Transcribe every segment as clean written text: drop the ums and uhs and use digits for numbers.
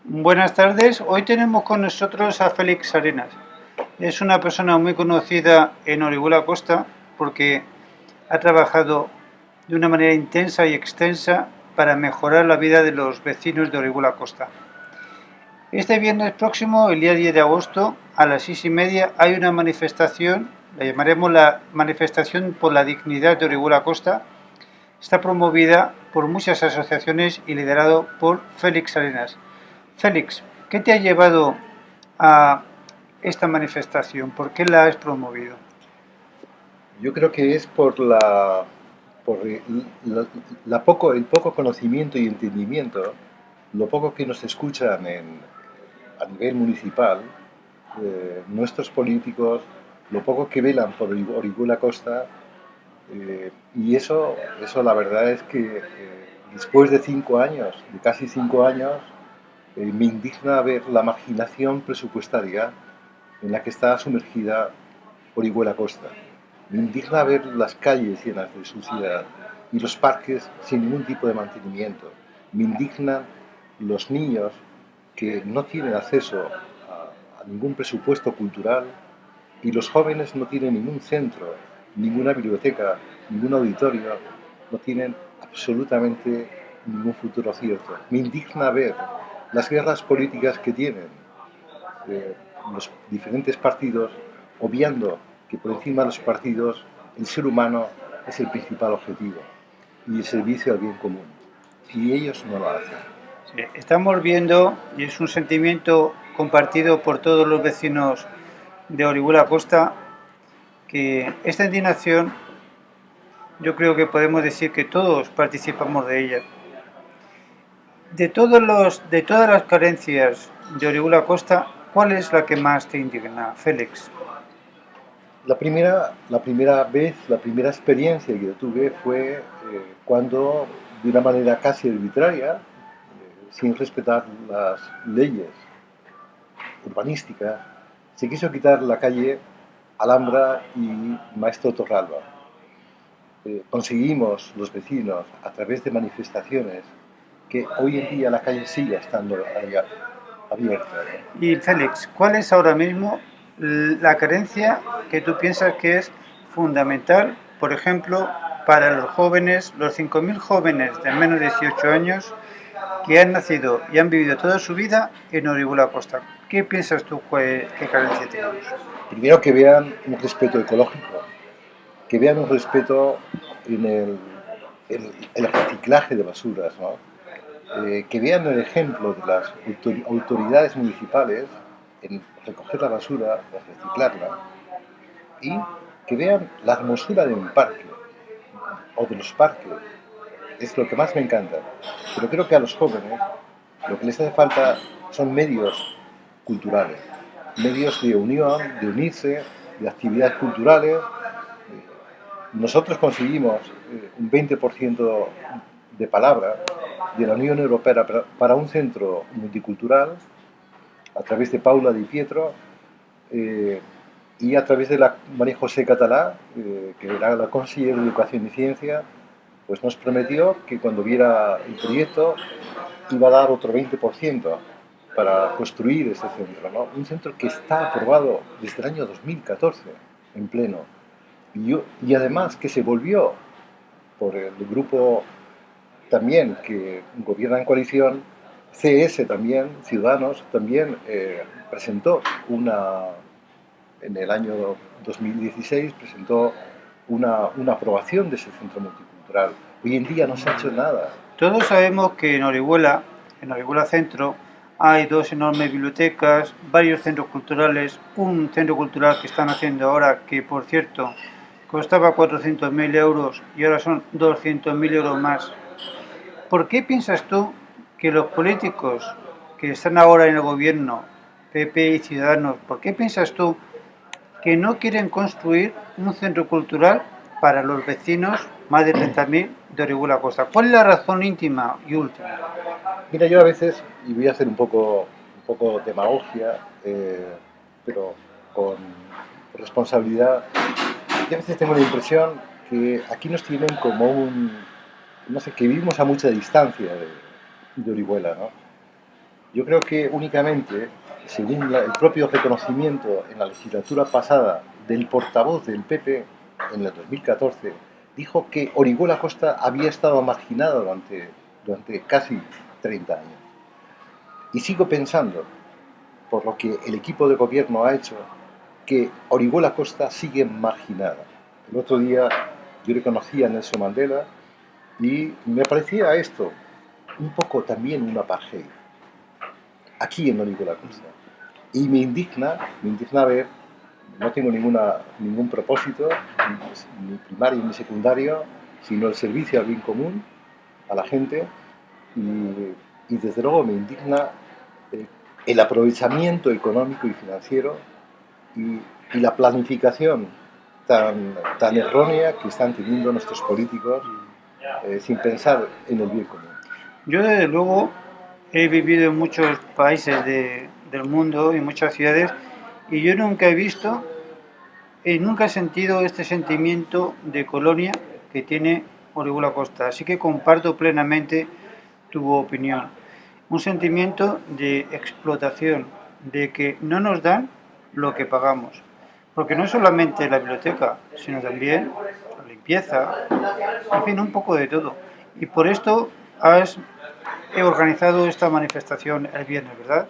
Buenas tardes, hoy tenemos con nosotros a Félix Arenas. Es una persona muy conocida en Orihuela Costa porque ha trabajado de una manera intensa y extensa para mejorar la vida de los vecinos de Orihuela Costa. Este viernes próximo, el día 10 de agosto, a las 6:30, hay una manifestación, la llamaremos la manifestación por la dignidad de Orihuela Costa. Está promovida por muchas asociaciones y liderado por Félix Arenas. Félix, ¿qué te ha llevado a esta manifestación? ¿Por qué la has promovido? Yo creo que es por el poco conocimiento y entendimiento, lo poco que nos escuchan a nivel municipal, nuestros políticos, lo poco que velan por Orihuela Costa, y eso la verdad es que después de 5 años, de casi 5 años, me indigna ver la marginación presupuestaria en la que está sumergida Orihuela Costa. Me indigna ver las calles llenas de suciedad y los parques sin ningún tipo de mantenimiento. Me indignan los niños que no tienen acceso a ningún presupuesto cultural y los jóvenes no tienen ningún centro, ninguna biblioteca, ningún auditorio, no tienen absolutamente ningún futuro cierto. Me indigna ver las guerras políticas que tienen eh, los diferentes partidos, obviando que por encima de los partidos el ser humano es el principal objetivo y el servicio al bien común. Y ellos no lo hacen. Sí, estamos viendo, y es un sentimiento compartido por todos los vecinos de Orihuela Costa, que esta indignación yo creo que podemos decir que todos participamos de ella. De todas las carencias de Orihuela Costa, ¿cuál es la que más te indigna, Félix? La primera experiencia que yo tuve fue cuando, de una manera casi arbitraria, sin respetar las leyes urbanísticas, se quiso quitar la calle Alhambra y Maestro Torralba. Conseguimos los vecinos, a través de manifestaciones, que hoy en día la calle siga estando abierta, ¿no? Y Félix, ¿cuál es ahora mismo la carencia que tú piensas que es fundamental, por ejemplo, para los jóvenes, los 5.000 jóvenes de menos de 18 años que han nacido y han vivido toda su vida en Orihuela Costa? ¿Qué piensas tú qué carencia tenemos? Primero, que vean un respeto ecológico, que vean un respeto en el reciclaje de basuras, ¿no? Que vean el ejemplo de las autoridades municipales en recoger la basura, en reciclarla, y que vean la hermosura de un parque o de los parques. Es lo que más me encanta. Pero creo que a los jóvenes lo que les hace falta son medios culturales, medios de unión, de unirse, de actividades culturales. Nosotros conseguimos un 20% de palabra de la Unión Europea para un centro multicultural a través de Paula Di Pietro, eh, y a través de la María José Catalá, que era la consejera de Educación y Ciencia, pues nos prometió que cuando viera el proyecto iba a dar otro 20% para construir ese centro, ¿no? Un centro que está aprobado desde el año 2014, en pleno. Y además que se volvió por el grupo también que gobierna en coalición, CS también, Ciudadanos también, presentó en el año 2016 presentó una aprobación de ese centro multicultural. Hoy en día no se ha hecho nada. Todos sabemos que en Orihuela Centro, hay dos enormes bibliotecas, varios centros culturales, un centro cultural que están haciendo ahora que, por cierto, costaba 400.000 euros y ahora son 200.000 euros más. ¿Por qué piensas tú que los políticos que están ahora en el gobierno, PP y Ciudadanos, por qué piensas tú que no quieren construir un centro cultural para los vecinos, más de 30.000, de Orihuela Costa? ¿Cuál es la razón íntima y última? Mira, yo a veces, y voy a hacer un poco demagogia, pero con responsabilidad, yo a veces tengo la impresión que aquí nos tienen como no sé, que vivimos a mucha distancia de Orihuela, ¿no? Yo creo que únicamente, según el propio reconocimiento en la legislatura pasada del portavoz del PP en el 2014, dijo que Orihuela Costa había estado marginada durante casi 30 años. Y sigo pensando, por lo que el equipo de gobierno ha hecho, que Orihuela Costa sigue marginada. El otro día yo reconocí a Nelson Mandela y me parecía esto un poco también un apartheid aquí en Orihuela Costa. Y me indigna ver, no tengo ningún propósito, ni primario ni secundario, sino el servicio al bien común, a la gente, y desde luego me indigna el aprovechamiento económico y financiero y la planificación tan errónea que están teniendo nuestros políticos sin pensar en el bien común. Yo desde luego he vivido en muchos países del mundo y muchas ciudades y yo nunca he visto y nunca he sentido este sentimiento de colonia que tiene Orihuela Costa. Así que comparto plenamente tu opinión. Un sentimiento de explotación, de que no nos dan lo que pagamos. Porque no es solamente la biblioteca, sino también la limpieza, en fin, un poco de todo. Y por esto he organizado esta manifestación el viernes, ¿verdad?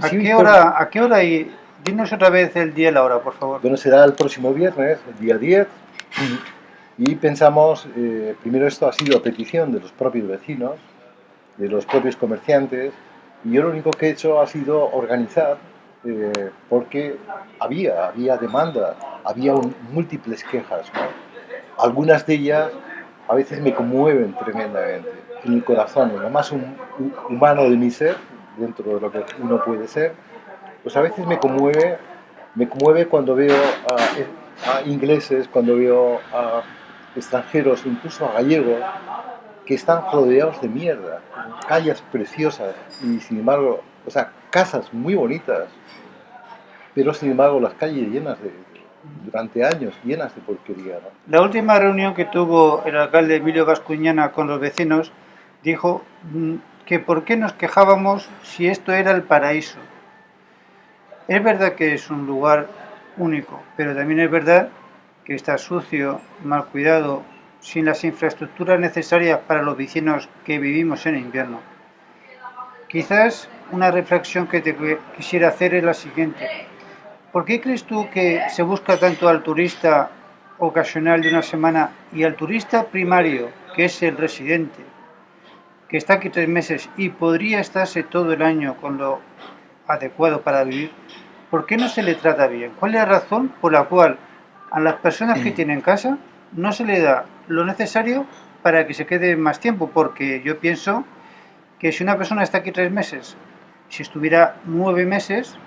Sí, ¿A qué hora? Y dinos otra vez el día y la hora, por favor. Bueno, será el próximo viernes, el día 10, y pensamos, primero esto ha sido a petición de los propios vecinos, de los propios comerciantes, y yo lo único que he hecho ha sido organizar, porque había demanda, había múltiples quejas, ¿no? Algunas de ellas a veces me conmueven tremendamente, en el corazón, en lo más humano de mi ser, dentro de lo que uno puede ser, pues a veces me conmueve cuando veo a ingleses, cuando veo a extranjeros, incluso a gallegos, que están rodeados de mierda, calles preciosas y sin embargo, o sea, casas muy bonitas, pero sin embargo las calles durante años, llenas de porquería, ¿no? La última reunión que tuvo el alcalde Emilio Bascuñana con los vecinos dijo que por qué nos quejábamos si esto era el paraíso. Es verdad que es un lugar único, pero también es verdad que está sucio, mal cuidado, sin las infraestructuras necesarias para los vecinos que vivimos en invierno. Quizás una reflexión que te quisiera hacer es la siguiente. ¿Por qué crees tú que se busca tanto al turista ocasional de una semana y al turista primario, que es el residente, que está aquí 3 meses y podría estarse todo el año con lo adecuado para vivir? ¿Por qué no se le trata bien? ¿Cuál es la razón por la cual a las personas que tienen casa no se le da lo necesario para que se quede más tiempo? Porque yo pienso que si una persona está aquí 3 meses, si estuviera 9 meses,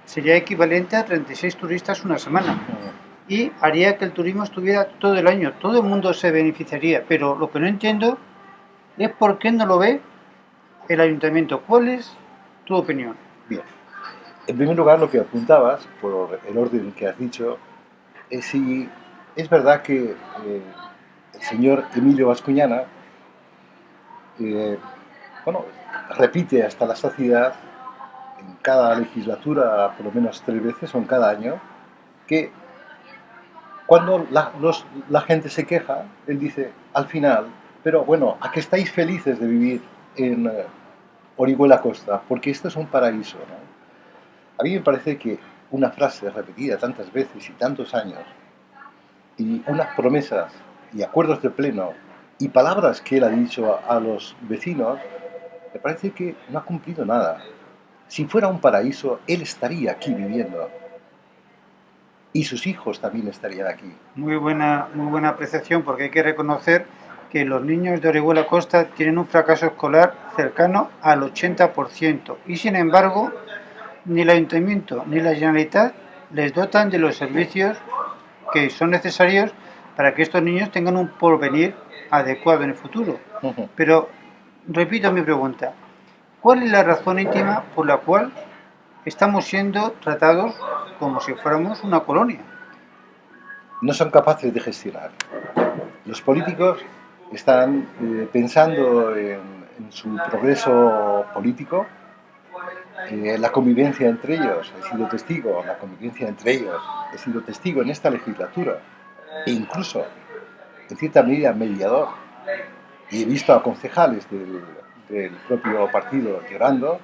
sería equivalente a 36 turistas una semana. Y haría que el turismo estuviera todo el año. Todo el mundo se beneficiaría. Pero lo que no entiendo es por qué no lo ve el ayuntamiento. ¿Cuál es tu opinión? Bien. En primer lugar, lo que apuntabas, por el orden que has dicho, es si es verdad que el señor Emilio Bascuñana repite hasta la saciedad en cada legislatura, por lo menos 3 veces o en cada año, que cuando la gente se queja, él dice al final, pero bueno, ¿a qué estáis felices de vivir en Orihuela Costa? Porque esto es un paraíso, ¿no? A mí me parece que una frase repetida tantas veces y tantos años, y unas promesas y acuerdos de pleno, y palabras que él ha dicho a los vecinos, me parece que no ha cumplido nada. Si fuera un paraíso, él estaría aquí viviendo. Y sus hijos también estarían aquí. Muy buena apreciación, porque hay que reconocer que los niños de Orihuela Costa tienen un fracaso escolar cercano al 80%. Y sin embargo, ni el Ayuntamiento ni la Generalitat les dotan de los servicios que son necesarios para que estos niños tengan un porvenir adecuado en el futuro. Pero repito mi pregunta, ¿cuál es la razón íntima por la cual estamos siendo tratados como si fuéramos una colonia? No son capaces de gestionar. Los políticos están pensando en en su progreso político, la convivencia entre ellos, he sido testigo, la convivencia entre ellos, he sido testigo en esta legislatura e incluso, en cierta medida, mediador. Y he visto a concejales del propio partido llorando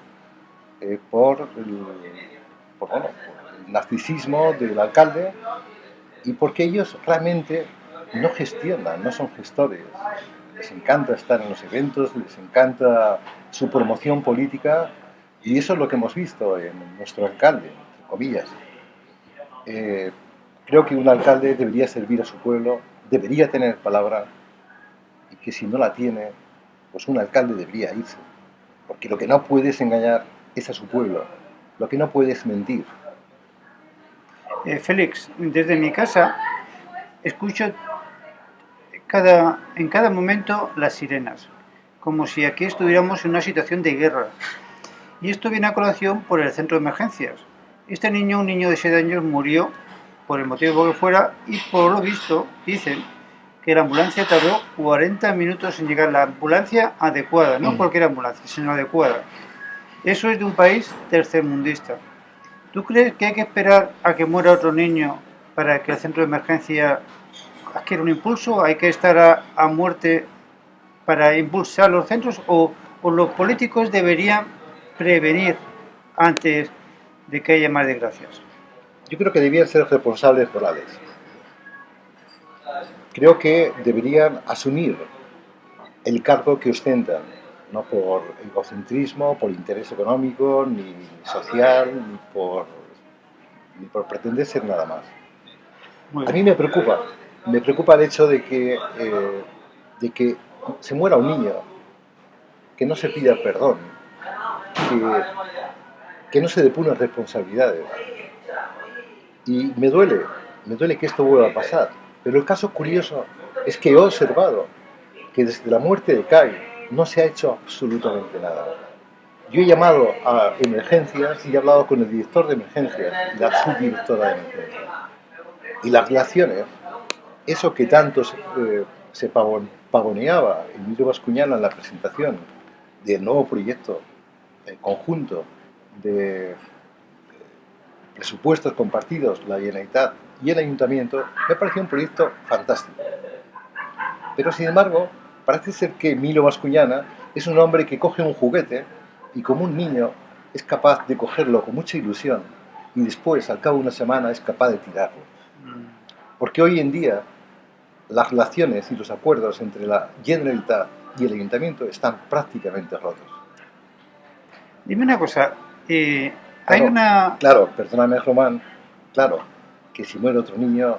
por el narcisismo del alcalde y porque ellos realmente no gestionan, no son gestores. Les encanta estar en los eventos, les encanta su promoción política y eso es lo que hemos visto en nuestro alcalde, entre comillas. Creo que un alcalde debería servir a su pueblo, debería tener palabra y que si no la tiene, pues un alcalde debería irse. Porque lo que no puede es engañar es a su pueblo, lo que no puede es mentir. Félix, desde mi casa escucho en cada momento las sirenas, como si aquí estuviéramos en una situación de guerra. Y esto viene a colación por el centro de emergencias. Este niño, un niño de 7 años, murió por el motivo que fuera y por lo visto dicen que la ambulancia tardó 40 minutos en llegar, la ambulancia adecuada, no cualquier ambulancia, sino adecuada. Eso es de un país tercermundista. ¿Tú crees que hay que esperar a que muera otro niño para que el centro de emergencia adquiera un impulso? ¿Hay que estar a muerte para impulsar los centros? ¿O los políticos deberían prevenir antes de que haya más desgracias? Yo creo que debían ser responsables morales. Creo que deberían asumir el cargo que ostentan, no por egocentrismo, por interés económico, ni social, ni por pretender ser nada más. A mí me preocupa el hecho de que se muera un niño, que no se pida perdón, que no se depuren responsabilidades. Y me duele que esto vuelva a pasar. Pero el caso curioso es que he observado que desde la muerte de Kai no se ha hecho absolutamente nada. Yo he llamado a emergencias y he hablado con el director de emergencias y la subdirectora de emergencias. Y las relaciones, eso que tanto se pavoneaba Emilio Bascuñana en la presentación del nuevo proyecto conjunto de presupuestos compartidos, la Generalitat y el Ayuntamiento, me pareció un proyecto fantástico. Pero sin embargo, parece ser que Emilio Bascuñana es un hombre que coge un juguete y como un niño es capaz de cogerlo con mucha ilusión y después, al cabo de una semana, es capaz de tirarlo. Porque hoy en día las relaciones y los acuerdos entre la Generalitat y el Ayuntamiento están prácticamente rotos. Dime una cosa, Claro, perdóname, Román, claro, que si muere otro niño,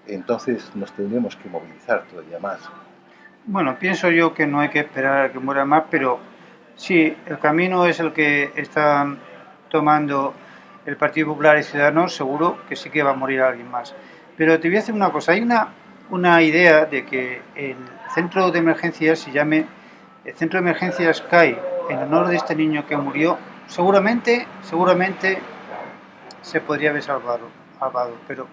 entonces nos tendremos que movilizar todavía más. Bueno, pienso yo que no hay que esperar a que muera más, pero sí, el camino es el que están tomando el Partido Popular y Ciudadanos, seguro que sí que va a morir alguien más. Pero te voy a decir una cosa, hay una idea de que el centro de emergencias se llame el centro de emergencias CAI en honor de este niño que murió. Seguramente se podría haber salvado, pero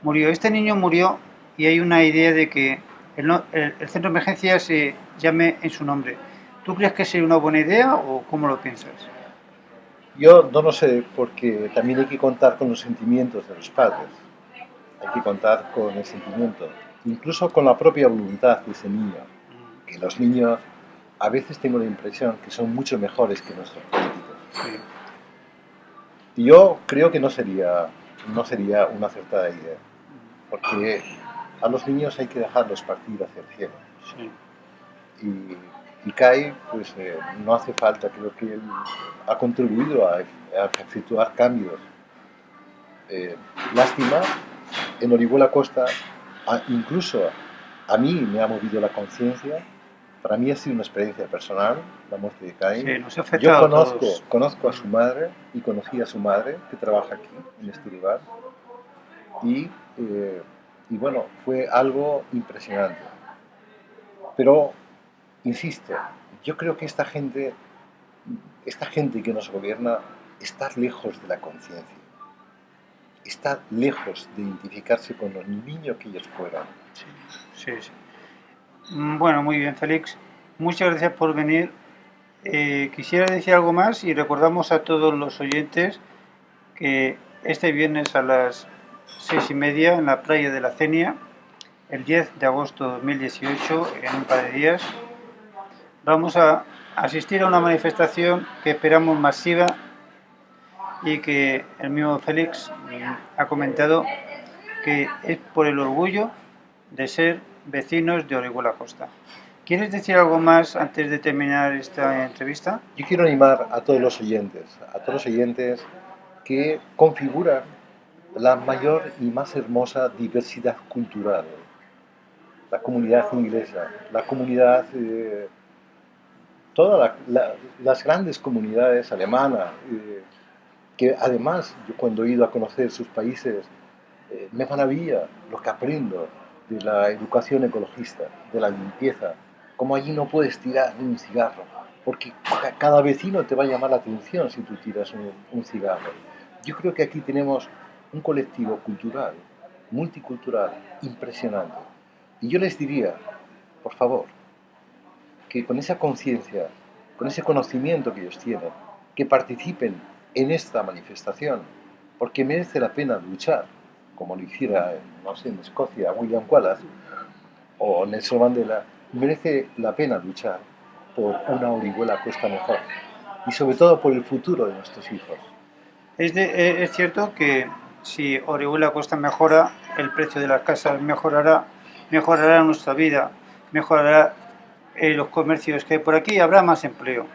murió. Este niño murió y hay una idea de que el centro de emergencias se llame en su nombre. ¿Tú crees que sería una buena idea o cómo lo piensas? Yo no lo sé, porque también hay que contar con los sentimientos de los padres. Hay que contar con el sentimiento, incluso con la propia voluntad de ese niño. Que los niños, a veces tengo la impresión que son mucho mejores que nuestros políticos. Sí. Y yo creo que no sería una acertada idea, porque a los niños hay que dejarlos partir hacia el cielo. Sí. Y Kai, pues no hace falta, creo que él ha contribuido a efectuar cambios. Lástima, en Orihuela Costa, incluso a mí me ha movido la conciencia. Para mí ha sido una experiencia personal, la muerte de Kai. Sí, nos ha afectado. Yo conozco a su madre y conocí a su madre, que trabaja aquí, en este lugar. Y bueno, fue algo impresionante. Pero, insisto, yo creo que esta gente que nos gobierna está lejos de la conciencia. Está lejos de identificarse con los niños que ellos fueron. Sí. Bueno, muy bien, Félix. Muchas gracias por venir. Quisiera decir algo más y recordamos a todos los oyentes que este viernes a las 6:30 en la playa de la Cenia, el 10 de agosto de 2018, en un par de días, vamos a asistir a una manifestación que esperamos masiva y que el mismo Félix ha comentado que es por el orgullo de ser vecinos de Orihuela Costa. ¿Quieres decir algo más antes de terminar esta entrevista? Yo quiero animar a todos los oyentes que configuran la mayor y más hermosa diversidad cultural. La comunidad inglesa, la comunidad, todas las grandes comunidades alemanas, que además yo cuando he ido a conocer sus países, me maravilla lo que aprendo de la educación ecologista, de la limpieza, como allí no puedes tirar un cigarro, porque cada vecino te va a llamar la atención si tú tiras un cigarro. Yo creo que aquí tenemos un colectivo cultural, multicultural, impresionante. Y yo les diría, por favor, que con esa conciencia, con ese conocimiento que ellos tienen, que participen en esta manifestación, porque merece la pena luchar, como lo hiciera, no sé, en Escocia, William Wallace o Nelson Mandela. Merece la pena luchar por una Orihuela Costa mejor y sobre todo por el futuro de nuestros hijos. Es cierto que si Orihuela Costa mejora, el precio de las casas mejorará nuestra vida, mejorará los comercios que hay por aquí, habrá más empleo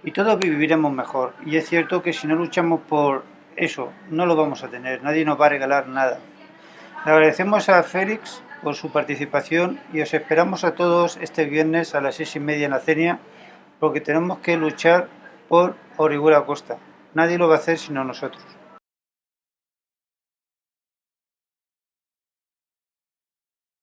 y todos viviremos mejor. Y es cierto que si no luchamos por eso, no lo vamos a tener, nadie nos va a regalar nada. Le agradecemos a Félix por su participación y os esperamos a todos este viernes a las 6:30 en la Cenia, porque tenemos que luchar por Orihuela Costa. Nadie lo va a hacer sino nosotros.